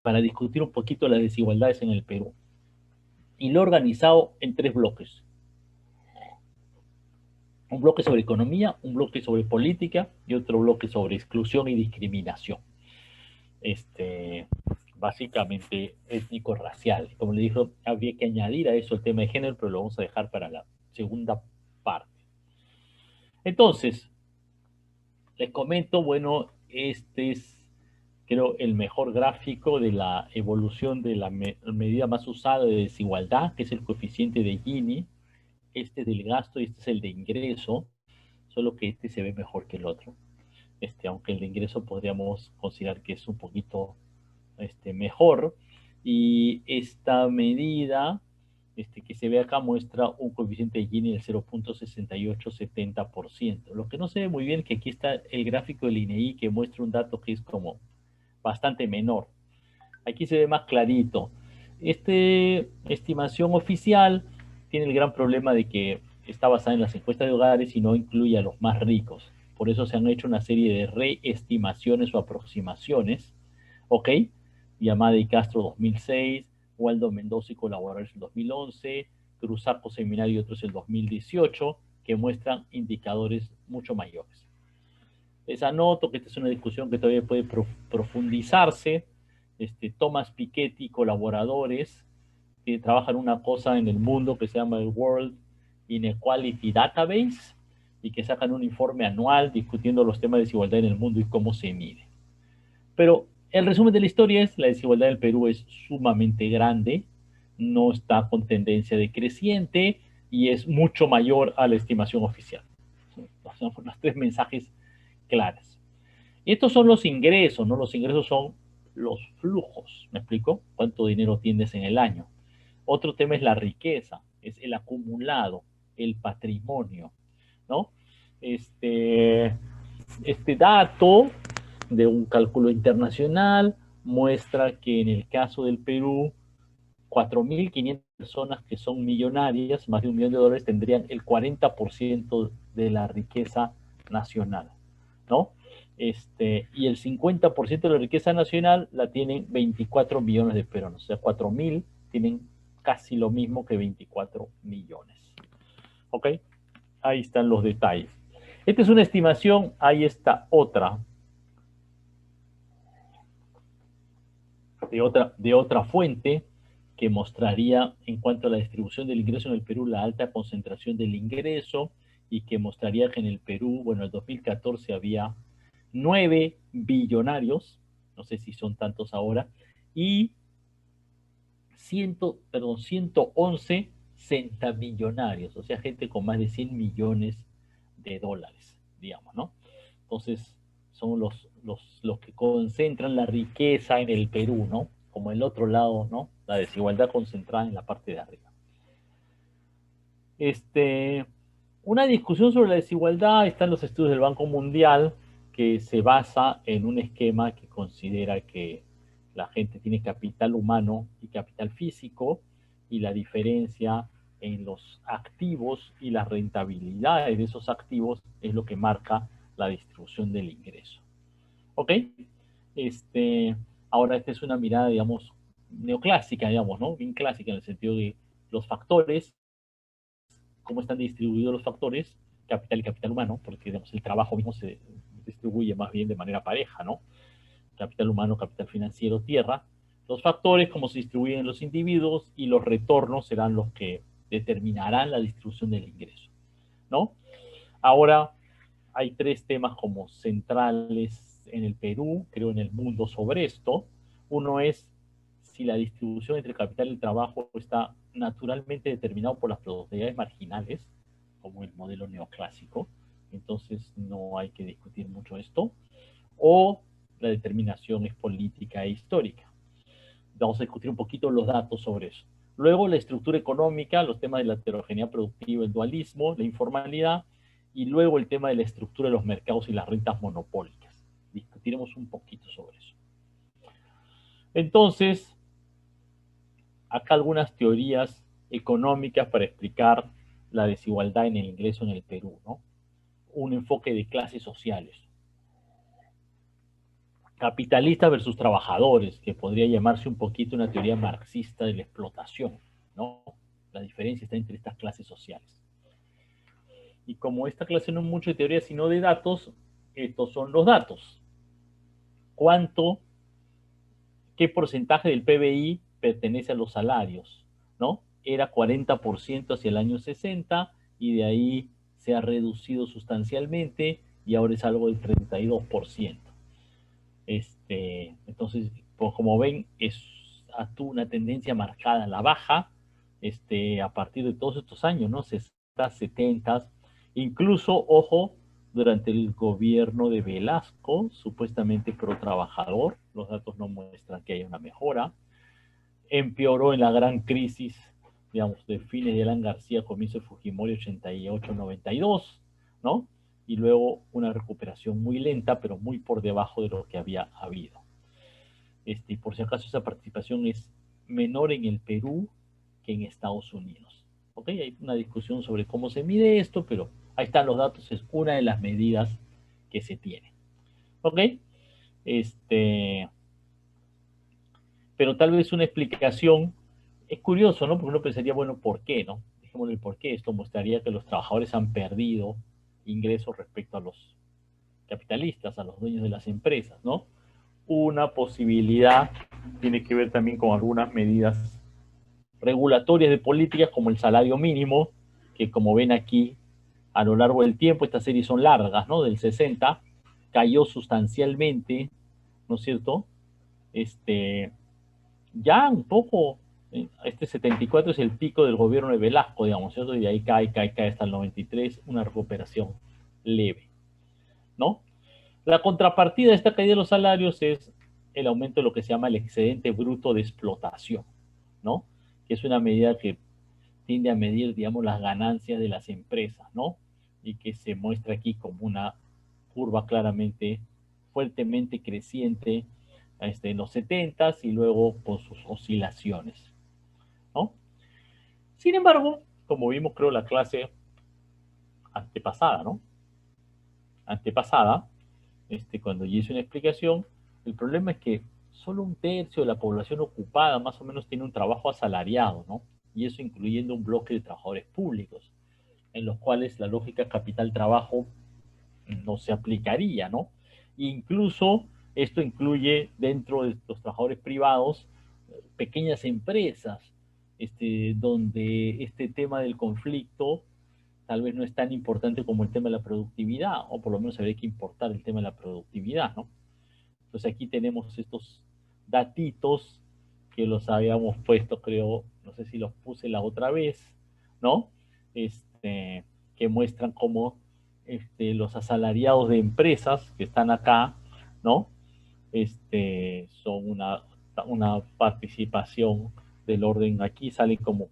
para discutir un poquito las desigualdades en el Perú. Y lo he organizado en tres bloques. Un bloque sobre economía, un bloque sobre política y otro bloque sobre exclusión y discriminación. Este, básicamente étnico-racial. Como le dijo, habría que añadir a eso el tema de género, pero lo vamos a dejar para la segunda parte. Entonces, les comento, bueno, este es, creo, el mejor gráfico de la evolución de la medida más usada de desigualdad, que es el coeficiente de Gini. Este es del gasto y este es el de ingreso, solo que este se ve mejor que el otro. Aunque el de ingreso podríamos considerar que es un poquito mejor. Y esta medida que se ve acá muestra un coeficiente de Gini del 0.6870%. Lo que no se ve muy bien es que aquí está el gráfico del INEI que muestra un dato que es como bastante menor. Aquí se ve más clarito. Esta estimación oficial tiene el gran problema de que está basada en las encuestas de hogares y no incluye a los más ricos. Por eso se han hecho una serie de reestimaciones o aproximaciones, ¿ok? Yamada y Castro 2006, Waldo Mendoza y colaboradores en 2011, Cruzaco Seminario y otros en 2018, que muestran indicadores mucho mayores. Les anoto que esta es una discusión que todavía puede profundizarse. Thomas Piketty y colaboradores que trabajan una cosa en el mundo que se llama el World Inequality Database y que sacan un informe anual discutiendo los temas de desigualdad en el mundo y cómo se mide. Pero el resumen de la historia es la desigualdad en el Perú es sumamente grande, no está con tendencia decreciente y es mucho mayor a la estimación oficial. Son los tres mensajes claras. Y estos son los ingresos, ¿no? Los ingresos son los flujos, ¿me explico? ¿Cuánto dinero tienes en el año? Otro tema es la riqueza, es el acumulado, el patrimonio, ¿no? Este, este dato de un cálculo internacional muestra que en el caso del Perú, 4.500 personas que son millonarias, más de $1.000.000, tendrían el 40% de la riqueza nacional, ¿no? Y el 50% de la riqueza nacional la tienen 24 millones de peruanos, o sea, 4.000 tienen casi lo mismo que 24 millones. ¿Ok? Ahí están los detalles. Esta es una estimación, ahí está otra, de otra fuente que mostraría en cuanto a la distribución del ingreso en el Perú la alta concentración del ingreso y que mostraría que en el Perú, bueno, en el 2014 había 9 billonarios, no sé si son tantos ahora, y 111 centamillonarios, o sea, gente con más de 100 millones de dólares, digamos, ¿no? Entonces, son los que concentran la riqueza en el Perú, ¿no? Como el otro lado, ¿no? La desigualdad concentrada en la parte de arriba. Este, una discusión sobre la desigualdad está en los estudios del Banco Mundial, que se basa en un esquema que considera que la gente tiene capital humano y capital físico, y la diferencia en los activos y las rentabilidades de esos activos es lo que marca la distribución del ingreso. ¿Ok? Este, ahora, esta es una mirada, digamos, neoclásica, digamos, ¿no? Bien clásica en el sentido de los factores, cómo están distribuidos los factores, capital y capital humano, porque digamos, el trabajo mismo se distribuye más bien de manera pareja, ¿no? Capital humano, capital financiero, tierra. Los factores, cómo se distribuyen los individuos y los retornos serán los que determinarán la distribución del ingreso, ¿no? Ahora, hay tres temas como centrales en el Perú, creo en el mundo sobre esto. Uno es si la distribución entre el capital y el trabajo está naturalmente determinado por las productividades marginales, como el modelo neoclásico, entonces no hay que discutir mucho esto, o la determinación es política e histórica. Vamos a discutir un poquito los datos sobre eso. Luego la estructura económica, los temas de la heterogeneidad productiva, el dualismo, la informalidad, y luego el tema de la estructura de los mercados y las rentas monopólicas. Discutiremos un poquito sobre eso. Entonces, acá algunas teorías económicas para explicar la desigualdad en el ingreso en el Perú, ¿no? Un enfoque de clases sociales. capitalistas versus trabajadores, que podría llamarse un poquito una teoría marxista de la explotación, ¿no? La diferencia está entre estas clases sociales. Y como esta clase no es mucho de teoría, sino de datos, estos son los datos. ¿Cuánto, qué porcentaje del PBI pertenece a los salarios? ¿No? Era 40% hacia el año 60 y de ahí se ha reducido sustancialmente y ahora es algo del 32%. Entonces, pues como ven, es una tendencia marcada a la baja a partir de todos estos años, ¿no? 60, 70, incluso, ojo, durante el gobierno de Velasco, supuestamente pro trabajador, los datos no muestran que haya una mejora, empeoró en la gran crisis, digamos, de fines de Alan García, comienzo de Fujimori 88-92, ¿no? Y luego una recuperación muy lenta, pero muy por debajo de lo que había habido. Y por si acaso esa participación es menor en el Perú que en Estados Unidos. ¿Ok? Hay una discusión sobre cómo se mide esto, pero ahí están los datos, es una de las medidas que se tiene. ¿Ok? Pero tal vez una explicación es curioso, ¿no? Porque uno pensaría, bueno, ¿por qué, no? Dejémosle el por qué. Esto mostraría que los trabajadores han perdido ingresos respecto a los capitalistas, a los dueños de las empresas, ¿no? Una posibilidad tiene que ver también con algunas medidas regulatorias de políticas como el salario mínimo, que como ven aquí, a lo largo del tiempo, estas series son largas, ¿no? Del 60, cayó sustancialmente, ¿no es cierto? Ya un poco, este 74 es el pico del gobierno de Velasco, digamos, ¿cierto? Y de ahí cae hasta el 93, una recuperación leve, ¿no? La contrapartida de esta caída de los salarios es el aumento de lo que se llama el excedente bruto de explotación, ¿no? Que es una medida que tiende a medir, digamos, las ganancias de las empresas, ¿no? Y que se muestra aquí como una curva claramente, fuertemente creciente en los 70 y luego con sus oscilaciones, ¿no? Sin embargo, como vimos, creo, la clase antepasada, ¿no? Antepasada, cuando yo hice una explicación, el problema es que solo un tercio de la población ocupada más o menos tiene un trabajo asalariado, ¿no? Y eso incluyendo un bloque de trabajadores públicos, en los cuales la lógica capital-trabajo no se aplicaría, ¿no? Incluso esto incluye dentro de los trabajadores privados pequeñas empresas, donde este tema del conflicto tal vez no es tan importante como el tema de la productividad, o por lo menos habría que importar el tema de la productividad, ¿no? Entonces aquí tenemos estos datitos que los habíamos puesto, creo, no sé si los puse la otra vez, ¿no? Que muestran cómo los asalariados de empresas que están acá, ¿no? Son una participación del orden, aquí sale como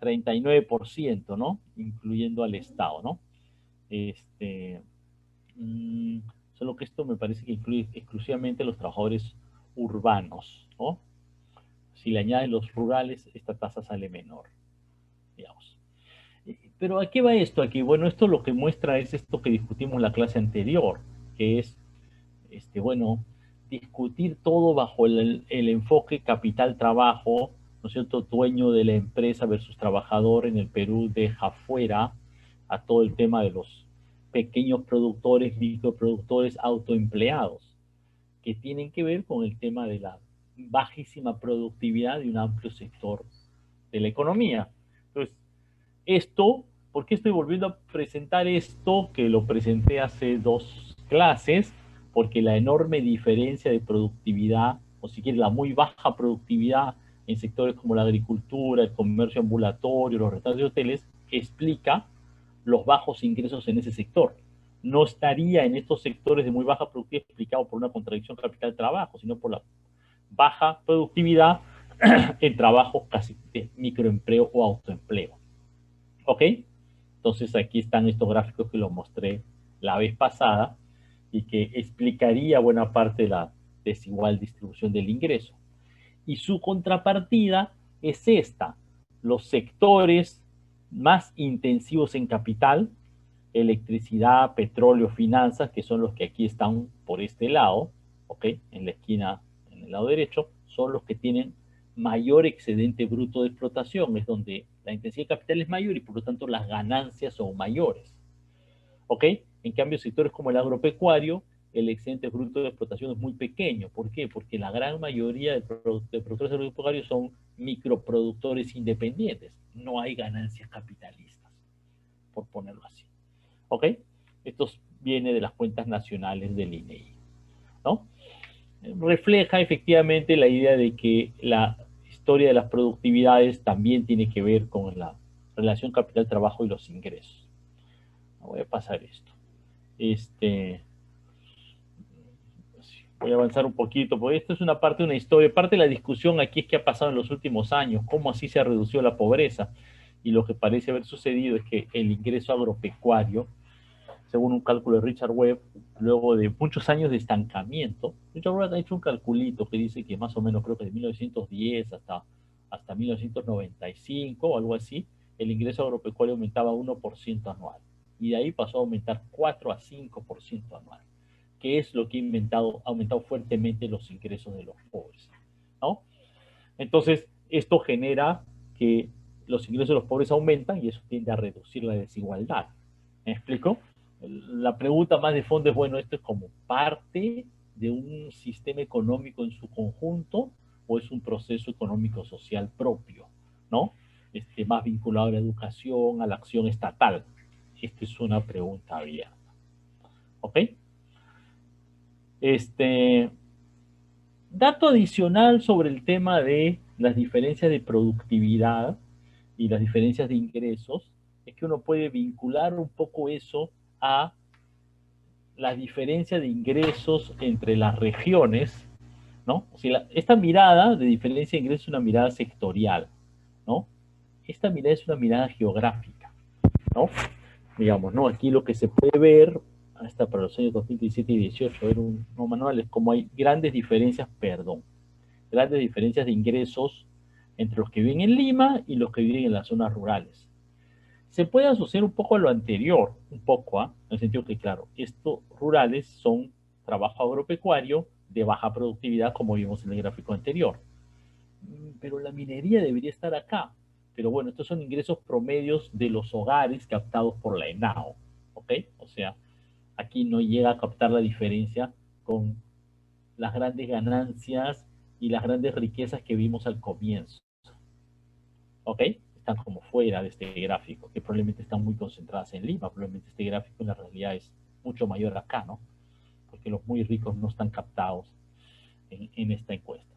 39%, ¿no? Incluyendo al Estado, ¿no? Solo que esto me parece que incluye exclusivamente los trabajadores urbanos, ¿no? Si le añaden los rurales, esta tasa sale menor, digamos. Pero ¿a qué va esto aquí? Bueno, esto lo que muestra es esto que discutimos en la clase anterior, que es, bueno, discutir todo bajo el enfoque capital-trabajo, ¿no es cierto? Dueño de la empresa versus trabajador en el Perú deja fuera a todo el tema de los pequeños productores, microproductores autoempleados, que tienen que ver con el tema de la bajísima productividad de un amplio sector de la economía. Entonces, ¿por qué estoy volviendo a presentar esto? Que lo presenté hace 2 clases, porque la enorme diferencia de productividad, o si quieres, la muy baja productividad en sectores como la agricultura, el comercio ambulatorio, los restaurantes y hoteles, explica los bajos ingresos en ese sector. No estaría en estos sectores de muy baja productividad explicado por una contradicción capital-trabajo, sino por la baja productividad en trabajos casi de microempleo o autoempleo. ¿Ok? Entonces aquí están estos gráficos que los mostré la vez pasada y que explicaría buena parte de la desigual distribución del ingreso. Y su contrapartida es esta: los sectores más intensivos en capital, electricidad, petróleo, finanzas, que son los que aquí están por este lado, ¿ok? En la esquina, en el lado derecho, son los que tienen mayor excedente bruto de explotación, es donde la intensidad de capital es mayor y por lo tanto las ganancias son mayores, ¿ok? En cambio, sectores como el agropecuario, el excedente bruto de explotación es muy pequeño. ¿Por qué? Porque la gran mayoría de productores agropecuarios son microproductores independientes. No hay ganancias capitalistas, por ponerlo así. ¿Ok? Esto viene de las cuentas nacionales del INEI, ¿no? Refleja efectivamente la idea de que la historia de las productividades también tiene que ver con la relación capital-trabajo y los ingresos. Voy a pasar esto. Voy a avanzar un poquito, porque esto es una parte de una historia. Parte de la discusión aquí es qué ha pasado en los últimos años, cómo así se ha reducido la pobreza. Y lo que parece haber sucedido es que el ingreso agropecuario, según un cálculo de Richard Webb, luego de muchos años de estancamiento, Richard Webb ha hecho un calculito que dice que más o menos creo que de 1910 hasta 1995 o algo así, el ingreso agropecuario aumentaba 1% anual. Y de ahí pasó a aumentar 4 a 5% anual, que es lo que ha aumentado fuertemente los ingresos de los pobres, ¿no? Entonces, esto genera que los ingresos de los pobres aumentan y eso tiende a reducir la desigualdad. ¿Me explico? La pregunta más de fondo es, bueno, ¿esto es como parte de un sistema económico en su conjunto o es un proceso económico-social propio, ¿no? Más vinculado a la educación, a la acción estatal. Esta es una pregunta abierta. ¿Ok? Dato adicional sobre el tema de las diferencias de productividad y las diferencias de ingresos es que uno puede vincular un poco eso a la diferencia de ingresos entre las regiones, ¿no? O sea, esta mirada de diferencia de ingresos es una mirada sectorial, ¿no? Esta mirada es una mirada geográfica, ¿no? Digamos, ¿no? Aquí lo que se puede ver, hasta para los años 2017 y 2018, ver unos manuales, como hay grandes diferencias, grandes diferencias de ingresos entre los que viven en Lima y los que viven en las zonas rurales. Se puede asociar un poco a lo anterior, un poco, en el sentido que, claro, estos rurales son trabajo agropecuario de baja productividad, como vimos en el gráfico anterior. Pero la minería debería estar acá. Pero bueno, estos son ingresos promedios de los hogares captados por la ENAO, ¿ok? O sea, aquí no llega a captar la diferencia con las grandes ganancias y las grandes riquezas que vimos al comienzo. ¿Ok? Están como fuera de este gráfico, que probablemente están muy concentradas en Lima. Probablemente este gráfico en la realidad es mucho mayor acá, ¿no? Porque los muy ricos no están captados en esta encuesta.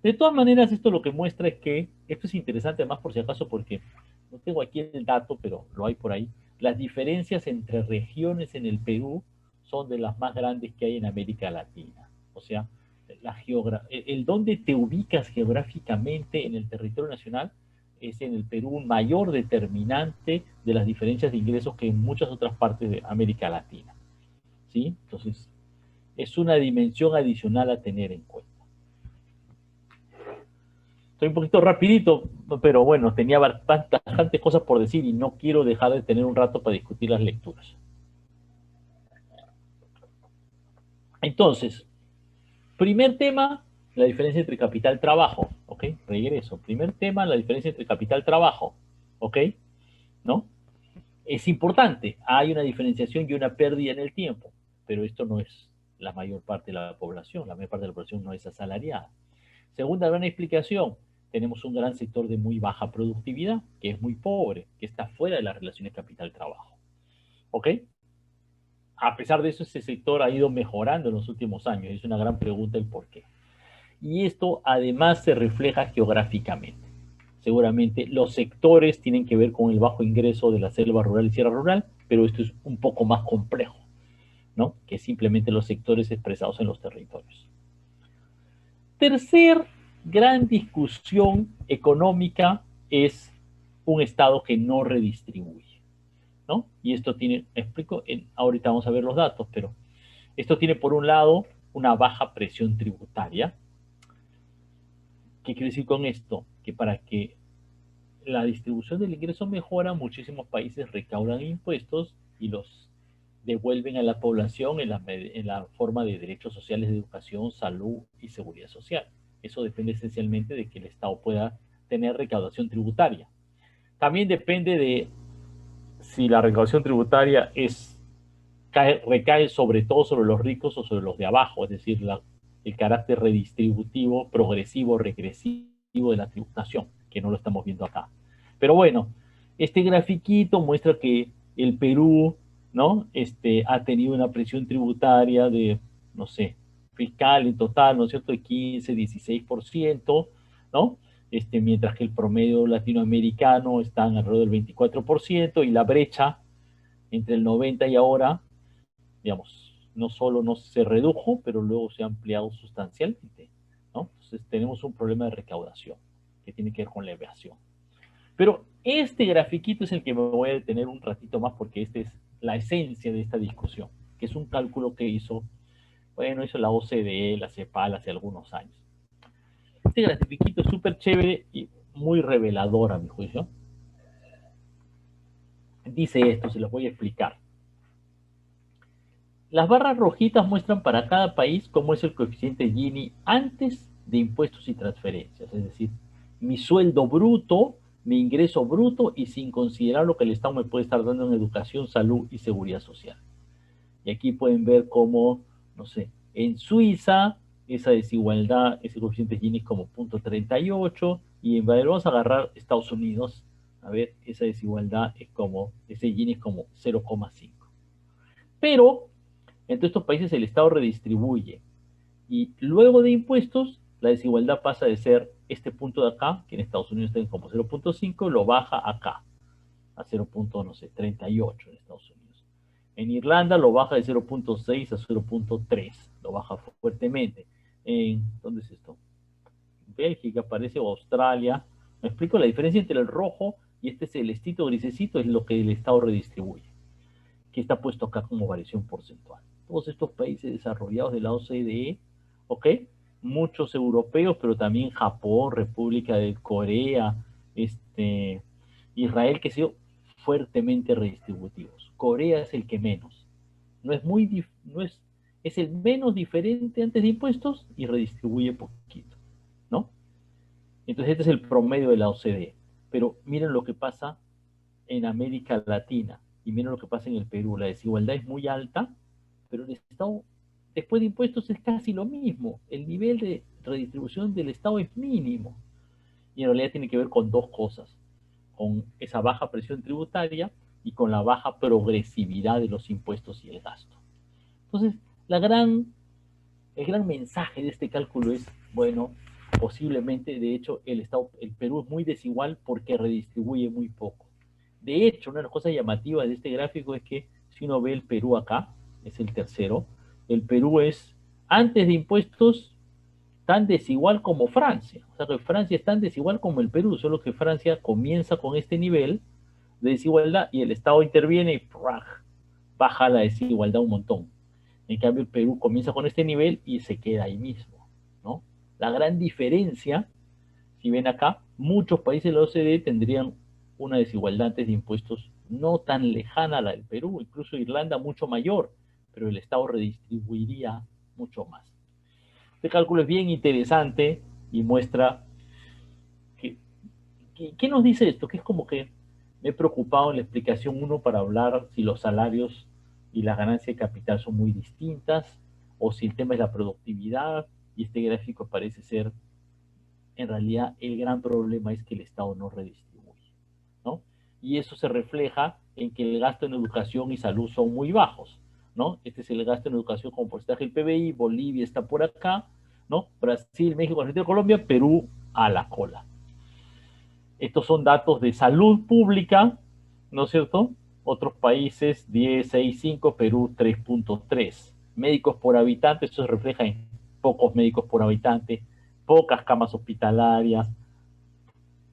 De todas maneras, esto lo que muestra es que, esto es interesante además por si acaso, porque no tengo aquí el dato, pero lo hay por ahí, las diferencias entre regiones en el Perú son de las más grandes que hay en América Latina. O sea, el donde te ubicas geográficamente en el territorio nacional es en el Perú un mayor determinante de las diferencias de ingresos que en muchas otras partes de América Latina. ¿Sí? Entonces, es una dimensión adicional a tener en cuenta. Estoy un poquito rapidito, pero bueno, tenía bastantes cosas por decir y no quiero dejar de tener un rato para discutir las lecturas. Entonces, primer tema, la diferencia entre capital-trabajo, ¿ok? Regreso. Primer tema, la diferencia entre capital-trabajo, ¿ok? ¿No? Es importante, hay una diferenciación y una pérdida en el tiempo, pero esto no es la mayor parte de la población, la mayor parte de la población no es asalariada. Segunda gran explicación, tenemos un gran sector de muy baja productividad, que es muy pobre, que está fuera de las relaciones capital-trabajo. ¿Ok? A pesar de eso, ese sector ha ido mejorando en los últimos años. Es una gran pregunta el por qué. Y esto además se refleja geográficamente. Seguramente los sectores tienen que ver con el bajo ingreso de la selva rural y sierra rural, pero esto es un poco más complejo, ¿no? Que simplemente los sectores expresados en los territorios. Tercer gran discusión económica es un Estado que no redistribuye, ¿no? Y esto tiene, explico, ahorita vamos a ver los datos, pero esto tiene por un lado una baja presión tributaria. ¿Qué quiere decir con esto? Que para que la distribución del ingreso mejora, muchísimos países recaudan impuestos y los devuelven a la población en la forma de derechos sociales de educación, salud y seguridad social. Eso depende esencialmente de que el Estado pueda tener recaudación tributaria. También depende de si la recaudación tributaria recae sobre todo sobre los ricos o sobre los de abajo, es decir, el carácter redistributivo, progresivo, regresivo de la tributación, que no lo estamos viendo acá. Pero bueno, este grafiquito muestra que el Perú, ¿no? Ha tenido una presión tributaria de, no sé, fiscal en total, ¿no es cierto?, de 15, 16%, ¿no? Mientras que el promedio latinoamericano está alrededor del 24%, y la brecha entre el 90 y ahora, digamos, no solo no se redujo, pero luego se ha ampliado sustancialmente, ¿no? Entonces tenemos un problema de recaudación que tiene que ver con la evasión. Pero este grafiquito es el que me voy a detener un ratito más, porque esta es la esencia de esta discusión, que es un cálculo que hizo la OCDE, la CEPAL hace algunos años. Este grafiquito es súper chévere y muy revelador a mi juicio. Dice esto, se los voy a explicar. Las barras rojitas muestran para cada país cómo es el coeficiente Gini antes de impuestos y transferencias, es decir, mi sueldo bruto, mi ingreso bruto, y sin considerar lo que el Estado me puede estar dando en educación, salud y seguridad social. Y aquí pueden ver cómo, no sé, en Suiza esa desigualdad, ese coeficiente Gini es como 0.38, y vamos a agarrar Estados Unidos, a ver, esa desigualdad es como, ese Gini es como 0,5. Pero entre estos países el Estado redistribuye, y luego de impuestos la desigualdad pasa de ser este punto de acá, que en Estados Unidos está como 0.5, lo baja acá a 0.38 en Estados Unidos. En Irlanda lo baja de 0.6 a 0.3, lo baja fuertemente. ¿Dónde es esto? Bélgica parece, o Australia. Me explico, la diferencia entre el rojo y este celestito grisecito es lo que el Estado redistribuye, que está puesto acá como variación porcentual. Todos estos países desarrollados de la OCDE, ¿ok? Muchos europeos, pero también Japón, República de Corea, Israel, que ha sido fuertemente redistributivos. Corea es el que menos. No es muy, no es el menos diferente antes de impuestos y redistribuye poquito, ¿no? Entonces este es el promedio de la OCDE. Pero miren lo que pasa en América Latina, y miren lo que pasa en el Perú. La desigualdad es muy alta, pero el Estado, después de impuestos, es casi lo mismo. El nivel de redistribución del Estado es mínimo. Y en realidad tiene que ver con dos cosas: con esa baja presión tributaria y con la baja progresividad de los impuestos y el gasto. Entonces, el gran mensaje de este cálculo es, bueno, posiblemente, de hecho, el Perú es muy desigual porque redistribuye muy poco. De hecho, una de las cosas llamativas de este gráfico es que si uno ve el Perú acá, es el tercero, el Perú es, antes de impuestos, tan desigual como Francia. O sea que Francia es tan desigual como el Perú, solo que Francia comienza con este nivel de desigualdad y el Estado interviene y baja la desigualdad un montón. En cambio, el Perú comienza con este nivel y se queda ahí mismo, ¿no? La gran diferencia, si ven acá, muchos países de la OCDE tendrían una desigualdad antes de impuestos no tan lejana a la del Perú, incluso Irlanda mucho mayor, pero el Estado redistribuiría mucho más. Este cálculo es bien interesante y muestra ¿qué nos dice esto? Que es como que me he preocupado en la explicación 1 para hablar si los salarios y las ganancias de capital son muy distintas, o si el tema es la productividad, y este gráfico parece ser, en realidad, el gran problema es que el Estado no redistribuye, ¿no? Y eso se refleja en que el gasto en educación y salud son muy bajos, ¿no? Este es el gasto en educación como porcentaje del PBI, Bolivia está por acá, ¿no? Brasil, México, Argentina, Colombia, Perú a la cola. Estos son datos de salud pública, ¿no es cierto? Otros países 10, 6, 5, Perú 3.3. Médicos por habitante, eso se refleja en pocos médicos por habitante, pocas camas hospitalarias,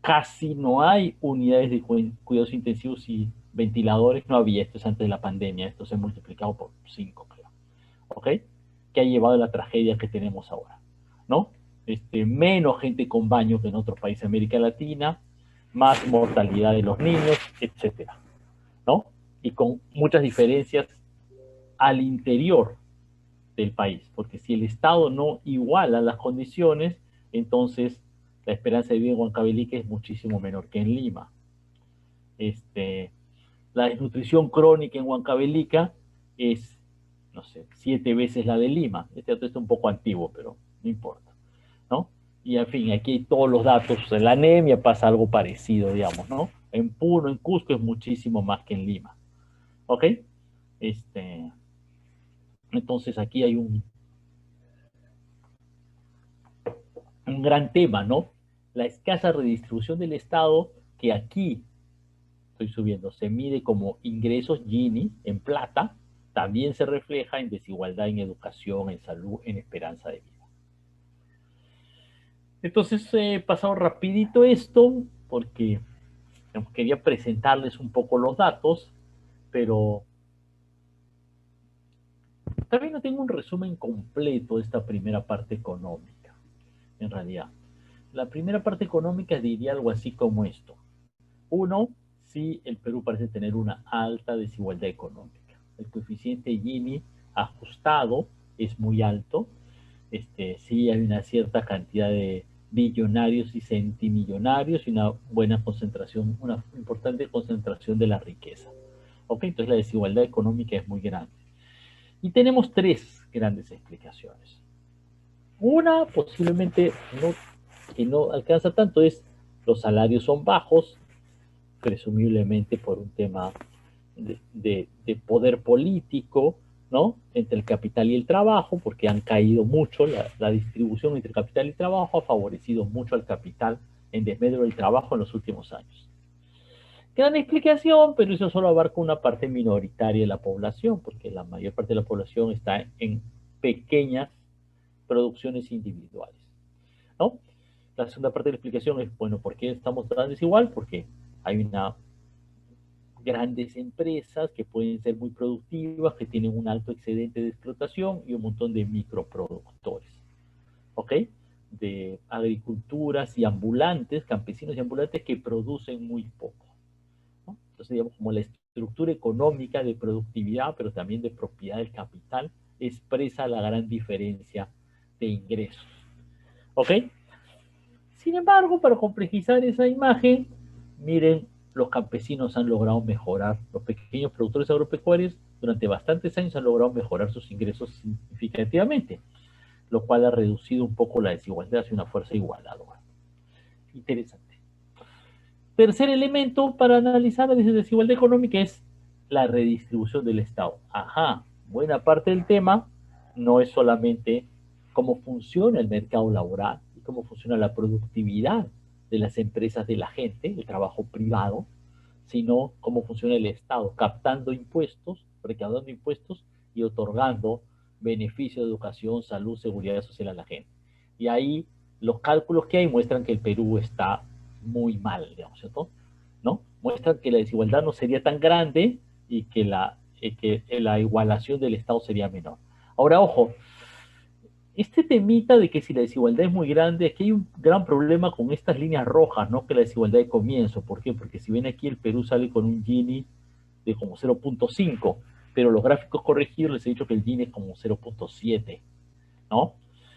casi no hay unidades de cuidados intensivos y ventiladores, no había, esto es antes de la pandemia, esto se ha multiplicado por 5, creo, ¿ok? Que ha llevado a la tragedia que tenemos ahora, ¿no? Menos gente con baño que en otros países de América Latina, más mortalidad de los niños, etcétera, ¿no? Y con muchas diferencias al interior del país, porque si el Estado no iguala las condiciones, entonces la esperanza de vida en Huancavelica es muchísimo menor que en Lima. La desnutrición crónica en Huancavelica es, no sé, 7 veces la de Lima. Este dato está un poco antiguo, pero no importa, ¿no? Y en fin, aquí hay todos los datos. En la anemia pasa algo parecido, digamos, ¿no? En Puno, en Cusco es muchísimo más que en Lima, ¿ok? Este, entonces aquí hay un gran tema, ¿no? La escasa redistribución del Estado que aquí estoy subiendo, se mide como ingresos Gini en plata, también se refleja en desigualdad en educación, en salud, en esperanza de vida. Entonces he pasado rapidito esto porque quería presentarles un poco los datos, pero también no tengo un resumen completo de esta primera parte económica, en realidad. La primera parte económica diría algo así como esto. Uno, sí, el Perú parece tener una alta desigualdad económica. El coeficiente Gini ajustado es muy alto. Sí hay una cierta cantidad de billonarios y centimillonarios y una buena concentración, una importante concentración de la riqueza. ¿Ok? Entonces la desigualdad económica es muy grande. Y tenemos tres grandes explicaciones. Una, posiblemente que no alcanza tanto, es los salarios son bajos, presumiblemente por un tema de poder político, ¿no? Entre el capital y el trabajo, porque han caído mucho, la distribución entre capital y trabajo ha favorecido mucho al capital en desmedro del trabajo en los últimos años. Gran explicación, pero eso solo abarca una parte minoritaria de la población, porque la mayor parte de la población está en pequeñas producciones individuales, ¿no? La segunda parte de la explicación es, bueno, ¿por qué estamos tan desigual? Porque hay una grandes empresas que pueden ser muy productivas, que tienen un alto excedente de explotación y un montón de microproductores, ¿ok? De agriculturas y ambulantes, campesinos y ambulantes que producen muy poco, ¿no? Entonces, digamos, como la estructura económica de productividad, pero también de propiedad del capital, expresa la gran diferencia de ingresos, ¿ok? Sin embargo, para complejizar esa imagen, miren, los campesinos han logrado mejorar, los pequeños productores agropecuarios durante bastantes años han logrado mejorar sus ingresos significativamente, lo cual ha reducido un poco la desigualdad hacia una fuerza igualadora. Interesante. Tercer elemento para analizar la desigualdad económica es la redistribución del Estado. Ajá, buena parte del tema no es solamente cómo funciona el mercado laboral y cómo funciona la productividad de las empresas de la gente, el trabajo privado, sino cómo funciona el Estado, captando impuestos, recaudando impuestos y otorgando beneficios de educación, salud, seguridad social a la gente. Y ahí los cálculos que hay muestran que el Perú está muy mal, digamos, ¿cierto? ¿No? Muestran que la desigualdad no sería tan grande y que la igualación del Estado sería menor. Ahora, ojo, este temita de que si la desigualdad es muy grande, aquí hay un gran problema con estas líneas rojas, ¿no? Que la desigualdad de comienzo. ¿Por qué? Porque si ven aquí el Perú sale con un Gini de como 0.5, pero los gráficos corregidos les he dicho que el Gini es como 0.7, ¿no?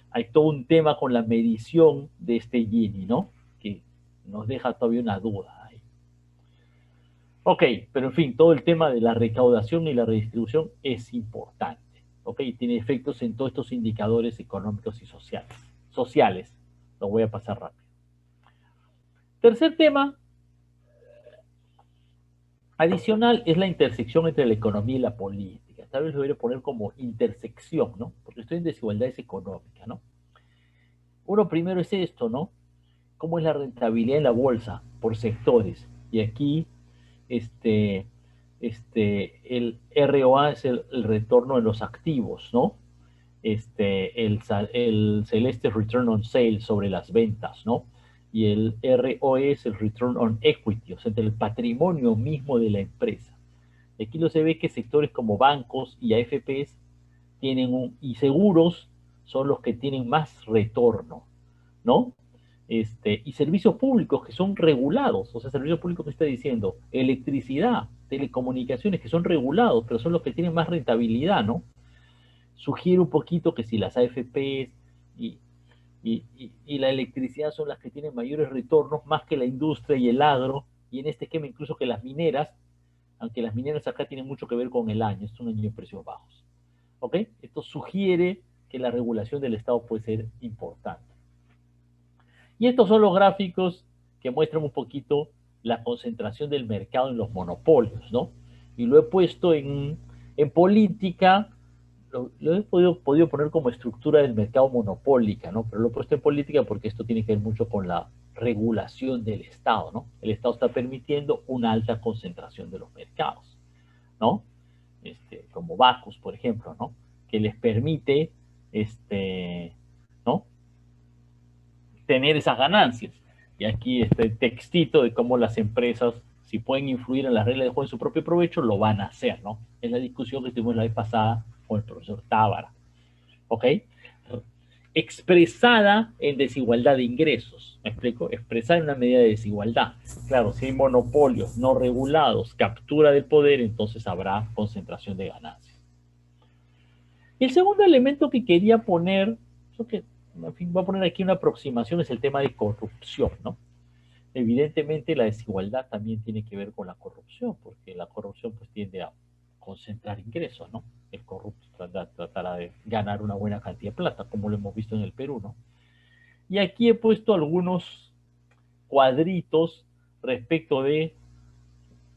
Hay todo un tema con la medición de este Gini, ¿no? Que nos deja todavía una duda ahí. Ok, pero en fin, todo el tema de la recaudación y la redistribución es importante. Ok, tiene efectos en todos estos indicadores económicos y sociales. Sociales, lo voy a pasar rápido. Tercer tema adicional es la intersección entre la economía y la política. Tal vez lo voy a poner como intersección, ¿no? Porque estoy en desigualdades económicas, ¿no? Uno primero es esto, ¿no? ¿Cómo es la rentabilidad en la bolsa por sectores? Y aquí el ROA es el retorno de los activos, ¿no? El celeste return on sales sobre las ventas, ¿no? Y el ROE es el return on equity, o sea, del patrimonio mismo de la empresa. Aquí lo se ve que sectores como bancos y AFPs y seguros son los que tienen más retorno, ¿no? y servicios públicos que son regulados, o sea, servicios públicos que está diciendo, electricidad, telecomunicaciones que son regulados, pero son los que tienen más rentabilidad, ¿no? Sugiere un poquito que si las AFPs y, y la electricidad son las que tienen mayores retornos, más que la industria y el agro, y en este esquema incluso que las mineras, aunque las mineras acá tienen mucho que ver con el año, es un año de precios bajos. ¿Ok? Esto sugiere que la regulación del Estado puede ser importante. Y estos son los gráficos que muestran un poquito la concentración del mercado en los monopolios, ¿no? Y lo he puesto en política, lo he podido poner como estructura del mercado monopólica, ¿no? Pero lo he puesto en política porque esto tiene que ver mucho con la regulación del Estado, ¿no? El Estado está permitiendo una alta concentración de los mercados, ¿no? Como Bacus, por ejemplo, ¿no? Que les permite, ¿no? Tener esas ganancias. Y aquí este textito de cómo las empresas, si pueden influir en las reglas de juego en su propio provecho, lo van a hacer, ¿no? Es la discusión que tuvimos la vez pasada con el profesor Tábara, ¿ok? Expresada en desigualdad de ingresos, ¿me explico? Expresada en una medida de desigualdad. Claro, si hay monopolios no regulados, captura del poder, entonces habrá concentración de ganancias. Y el segundo elemento que quería poner, que, en fin, voy a poner aquí una aproximación, es el tema de corrupción, ¿no? Evidentemente la desigualdad también tiene que ver con la corrupción, porque la corrupción pues tiende a concentrar ingresos, ¿no? El corrupto tratará de ganar una buena cantidad de plata, como lo hemos visto en el Perú, ¿no? Y aquí he puesto algunos cuadritos respecto de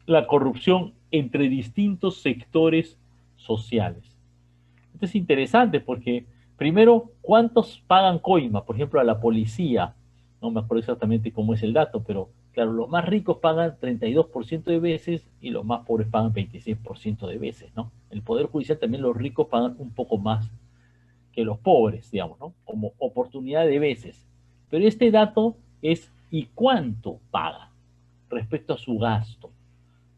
la corrupción entre distintos sectores sociales. Esto es interesante porque, primero, ¿cuántos pagan coima? Por ejemplo, a la policía. No me acuerdo exactamente cómo es el dato, pero claro, los más ricos pagan 32% de veces y los más pobres pagan 26% de veces, ¿no? El Poder Judicial también los ricos pagan un poco más que los pobres, digamos, ¿no? Como oportunidad de veces. Pero este dato es ¿y cuánto paga respecto a su gasto?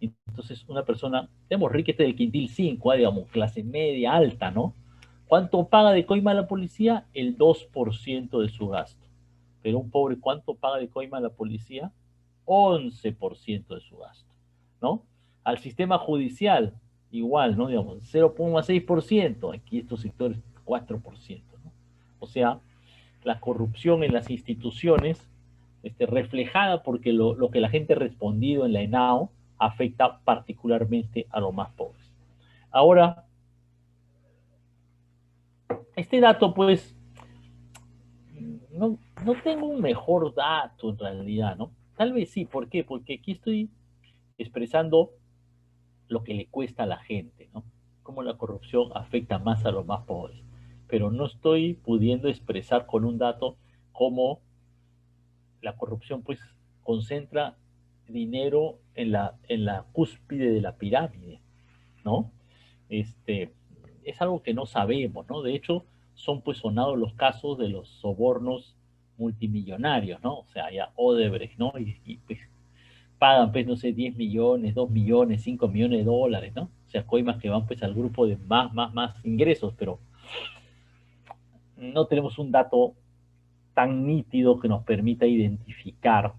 Entonces, una persona, digamos, rica este del quintil 5, digamos, clase media, alta, ¿no? ¿Cuánto paga de coima la policía? El 2% de su gasto. Pero un pobre, ¿cuánto paga de coima la policía? 11% de su gasto, ¿no? Al sistema judicial, igual, ¿no? Digamos, 0,6%. Aquí estos sectores, 4%, ¿no? O sea, la corrupción en las instituciones, reflejada porque lo que la gente ha respondido en la ENAO afecta particularmente a los más pobres. Ahora, este dato, pues, no tengo un mejor dato en realidad, ¿no? Tal vez sí, ¿por qué? Porque aquí estoy expresando lo que le cuesta a la gente, ¿no? Cómo la corrupción afecta más a los más pobres. Pero no estoy pudiendo expresar con un dato cómo la corrupción pues concentra dinero en la cúspide de la pirámide, ¿no? Este, es algo que no sabemos, ¿no? De hecho, son pues sonados los casos de los sobornos multimillonarios, ¿no? O sea, ya Odebrecht, ¿no? Pues pagan, pues, no sé, 10 millones, 2 millones, 5 millones de dólares, ¿no? O sea, coimas que van pues al grupo de más ingresos, pero no tenemos un dato tan nítido que nos permita identificar,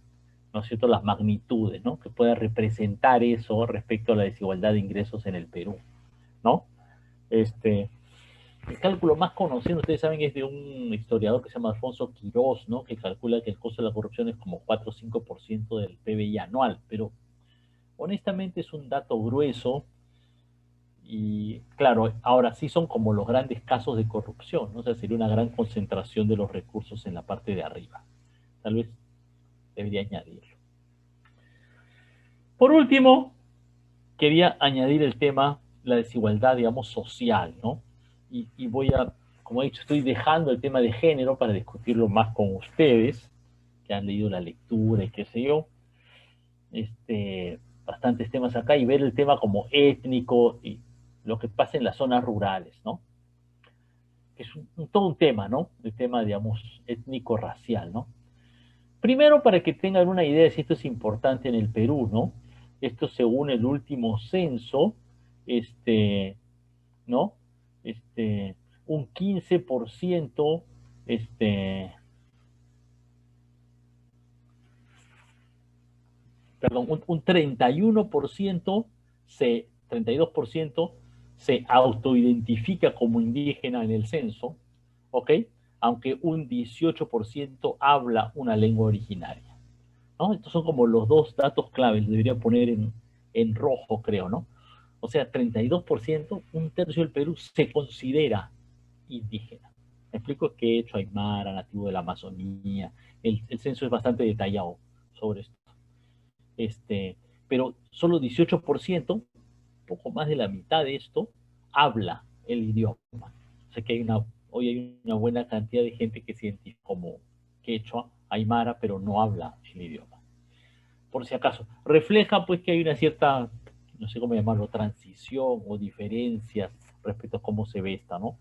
¿no es cierto?, las magnitudes, ¿no?, que pueda representar eso respecto a la desigualdad de ingresos en el Perú, ¿no? El cálculo más conocido, ustedes saben, es de un historiador que se llama Alfonso Quirós, ¿no?, que calcula que el costo de la corrupción es como 4 o 5% del PBI anual, pero honestamente es un dato grueso y claro, ahora sí son como los grandes casos de corrupción, ¿no? O sea, sería una gran concentración de los recursos en la parte de arriba. Tal vez debería añadirlo. Por último, quería añadir el tema, la desigualdad, digamos, social, ¿no? Y voy a, como he dicho, estoy dejando el tema de género para discutirlo más con ustedes, que han leído la lectura y qué sé yo, bastantes temas acá, y ver el tema como étnico y lo que pasa en las zonas rurales, ¿no? Es todo un tema, ¿no? El tema, digamos, étnico-racial, ¿no? Primero, para que tengan una idea de si esto es importante en el Perú, ¿no? Esto según el último censo, ¿no? Un 15%, perdón, un 31% 32% se autoidentifica como indígena en el censo, ¿ok? Aunque un 18% habla una lengua originaria, ¿no? Estos son como los dos datos claves, debería poner en rojo, creo, ¿no? O sea, 32%, un tercio del Perú se considera indígena. Me explico que he hecho Aymara, nativo de la Amazonía. El censo es bastante detallado sobre esto. Pero solo 18%, poco más de la mitad de esto, habla el idioma. O sea que hoy hay una buena cantidad de gente que se identifica como quechua, aymara, pero no habla el idioma. Por si acaso, refleja pues que hay una cierta, no sé cómo llamarlo, transición o diferencias respecto a cómo se ve esta, ¿no?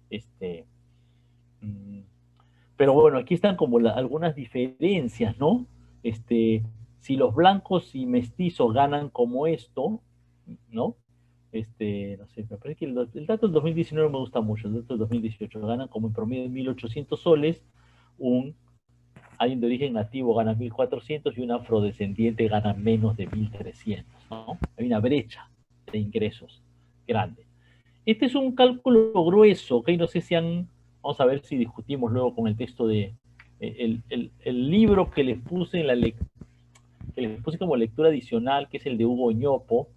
Este, mm, pero bueno, aquí están como algunas diferencias, ¿no? Si los blancos y mestizos ganan como esto, ¿no? No sé, me parece que el dato del 2019 me gusta mucho, el dato del 2018 ganan como en promedio 1.800 soles, alguien de origen nativo gana 1.400 y un afrodescendiente gana menos de 1.300, ¿no? Hay una brecha de ingresos grande. Este es un cálculo grueso, ¿ok? No sé si vamos a ver si discutimos luego con el texto de, el libro que les puse que les puse como lectura adicional, que es el de Hugo Ñopo,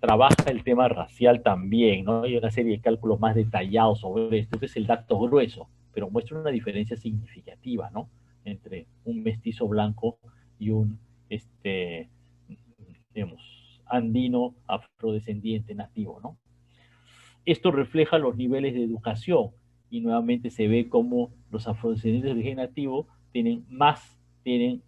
trabaja el tema racial también, ¿no? Hay una serie de cálculos más detallados sobre esto. Este es el dato grueso, pero muestra una diferencia significativa, ¿no? Entre un mestizo blanco y un, digamos, andino afrodescendiente nativo, ¿no? Esto refleja los niveles de educación y nuevamente se ve como los afrodescendientes de origen nativo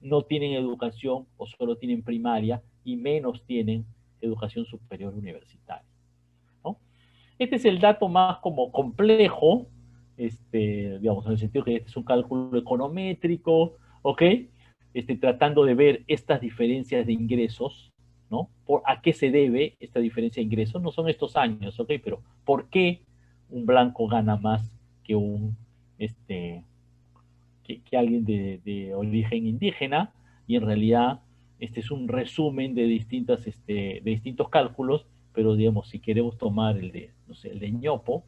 no tienen educación o solo tienen primaria y menos tienen educación superior universitaria, ¿no? Este es el dato más como complejo, digamos, en el sentido que este es un cálculo econométrico, ¿ok? Tratando de ver estas diferencias de ingresos, ¿no? ¿A qué se debe esta diferencia de ingresos? No son estos años, ¿ok? Pero ¿por qué un blanco gana más que que alguien de origen indígena? Y en realidad este es un resumen de distintos cálculos, pero digamos, si queremos tomar no sé, el de Ñopo,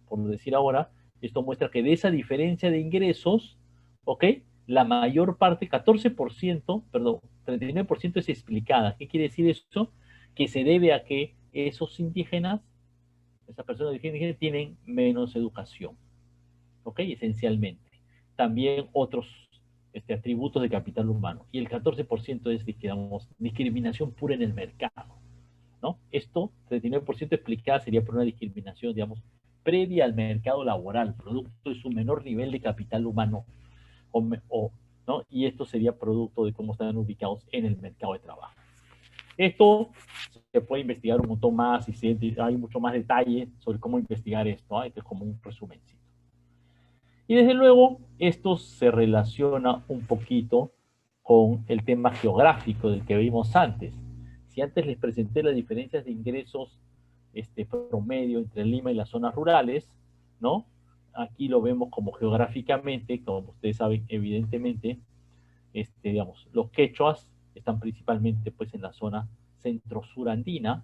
por decir ahora, esto muestra que de esa diferencia de ingresos, ¿ok? La mayor parte, 14%, perdón, 39% es explicada. ¿Qué quiere decir eso? Que se debe a que esos indígenas, esas personas de origen indígena, tienen menos educación, ¿ok? Esencialmente. También otros atributos de capital humano. Y el 14% es, digamos, discriminación pura en el mercado, ¿no? Esto, 39% explicada sería por una discriminación, digamos, previa al mercado laboral, producto de su menor nivel de capital humano, ¿no? Y esto sería producto de cómo están ubicados en el mercado de trabajo. Esto se puede investigar un montón más y hay mucho más detalle sobre cómo investigar esto, ¿eh? Esto es como un resumencito. Y desde luego, esto se relaciona un poquito con el tema geográfico del que vimos antes. Si antes les presenté las diferencias de ingresos promedio entre Lima y las zonas rurales, ¿no? Aquí lo vemos como geográficamente, como ustedes saben, evidentemente, digamos, los quechuas están principalmente pues en la zona centro-sur andina,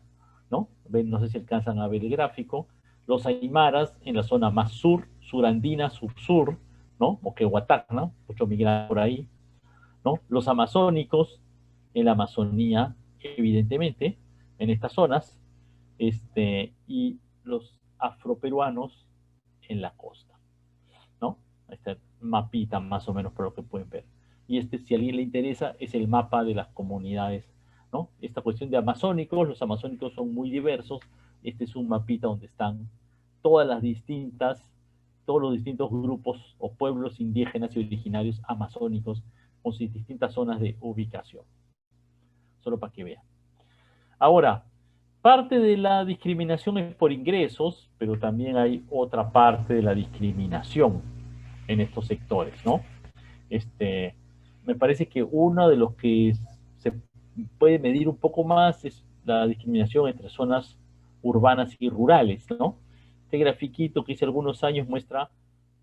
¿no? No sé si alcanzan a ver el gráfico. Los aymaras en la zona más surandina, sur-sur, ¿no? Moquegua-Tacna, mucho migran por ahí, ¿no? Los amazónicos en la Amazonía, evidentemente, en estas zonas, y los afroperuanos en la costa, ¿no? Este mapita más o menos por lo que pueden ver. Y si a alguien le interesa, es el mapa de las comunidades, ¿no? Esta cuestión de amazónicos, los amazónicos son muy diversos. Este es un mapita donde están todas las todos los distintos grupos o pueblos indígenas y originarios amazónicos con sus distintas zonas de ubicación. Solo para que vean. Ahora, parte de la discriminación es por ingresos, pero también hay otra parte de la discriminación en estos sectores, ¿no? Me parece que uno de los que se puede medir un poco más es la discriminación entre zonas urbanas y rurales, ¿no? Este grafiquito que hice algunos años muestra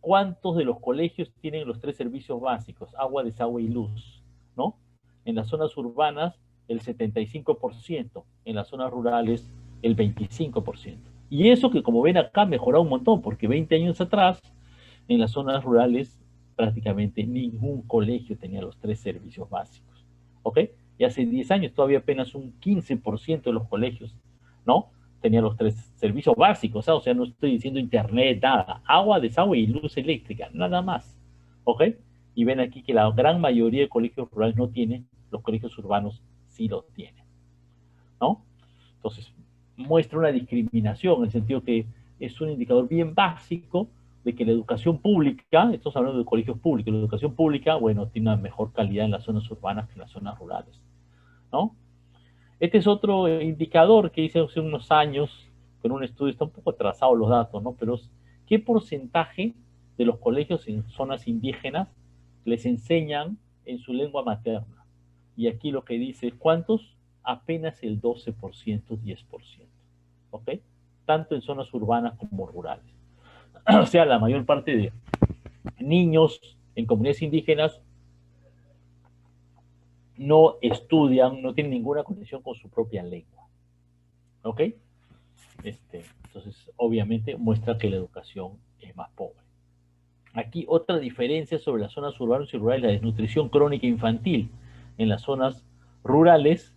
cuántos de los colegios tienen los tres servicios básicos, agua, desagüe y luz, ¿no? En las zonas urbanas el 75%, en las zonas rurales el 25%. Y eso que, como ven acá, mejoró un montón, porque 20 años atrás, en las zonas rurales, prácticamente ningún colegio tenía los 3 servicios básicos. ¿Ok? Y hace 10 años todavía apenas un 15% de los colegios, ¿no? Tenía los 3 servicios básicos, ¿ah? O sea, no estoy diciendo internet, nada. Agua, desagüe y luz eléctrica, nada más. ¿Ok? Y ven aquí que la gran mayoría de colegios rurales no tienen, los colegios urbanos sí los tienen, ¿no? Entonces, muestra una discriminación en el sentido que es un indicador bien básico de que la educación pública, estamos hablando de colegios públicos, la educación pública, bueno, tiene una mejor calidad en las zonas urbanas que en las zonas rurales, ¿no? Este es otro indicador que hice hace unos años, con un estudio, está un poco atrasado los datos, ¿no? Pero ¿qué porcentaje de los colegios en zonas indígenas les enseñan en su lengua materna? Y aquí lo que dice es cuántos, apenas el 12%, 10%. ¿Ok? Tanto en zonas urbanas como rurales. O sea, la mayor parte de niños en comunidades indígenas no estudian, no tienen ninguna conexión con su propia lengua. ¿Ok? Entonces, obviamente, muestra que la educación es más pobre. Aquí otra diferencia sobre las zonas urbanas y rurales, la desnutrición crónica infantil. En las zonas rurales,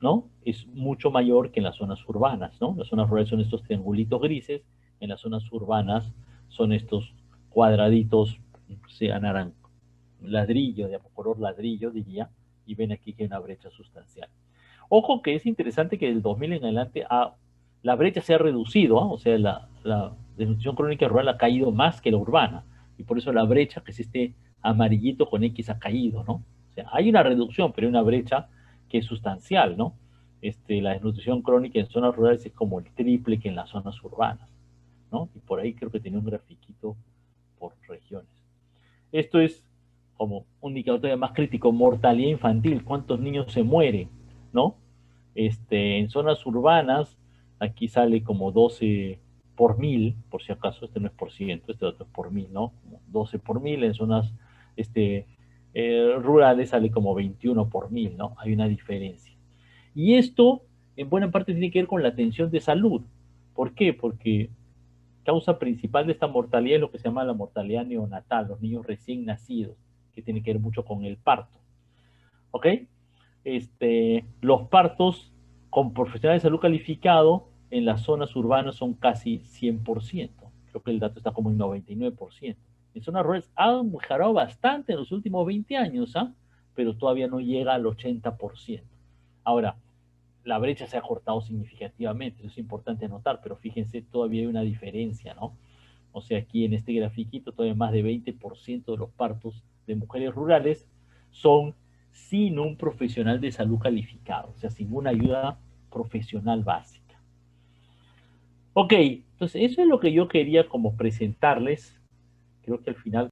¿no? Es mucho mayor que en las zonas urbanas, ¿no? Las zonas rurales son estos triangulitos grises, en las zonas urbanas son estos cuadraditos, sean ladrillo, de color ladrillo, diría, y ven aquí que hay una brecha sustancial. Ojo que es interesante que del 2000 en adelante la brecha se ha reducido, ¿eh? O sea, la desnutrición crónica rural ha caído más que la urbana, y por eso la brecha, que es este amarillito con X, ha caído, ¿no? O sea, hay una reducción, pero hay una brecha que es sustancial, ¿no? La desnutrición crónica en zonas rurales es como el triple que en las zonas urbanas, ¿no? Y por ahí creo que tenía un grafiquito por regiones. Esto es como un indicador todavía más crítico, mortalidad infantil, cuántos niños se mueren, ¿no? En zonas urbanas, aquí sale como 12 por mil, por si acaso, este no es por ciento, este dato es por mil, ¿no? 12 por mil, en zonas rurales sale como 21 por mil, ¿no? Hay una diferencia. Y esto, en buena parte, tiene que ver con la atención de salud. ¿Por qué? Porque causa principal de esta mortalidad es lo que se llama la mortalidad neonatal, los niños recién nacidos, que tiene que ver mucho con el parto. ¿Ok? Los partos con profesionales de salud calificado en las zonas urbanas son casi 100%. Creo que el dato está como en 99%. En zonas rurales ha mejorado bastante en los últimos 20 años, ¿ah? Pero todavía no llega al 80%. Ahora, la brecha se ha cortado significativamente, eso es importante anotar, pero fíjense, todavía hay una diferencia, ¿no? O sea, aquí en este grafiquito, todavía más de 20% de los partos de mujeres rurales son sin un profesional de salud calificado, o sea, sin una ayuda profesional básica. Ok, entonces eso es lo que yo quería como presentarles. Creo que al final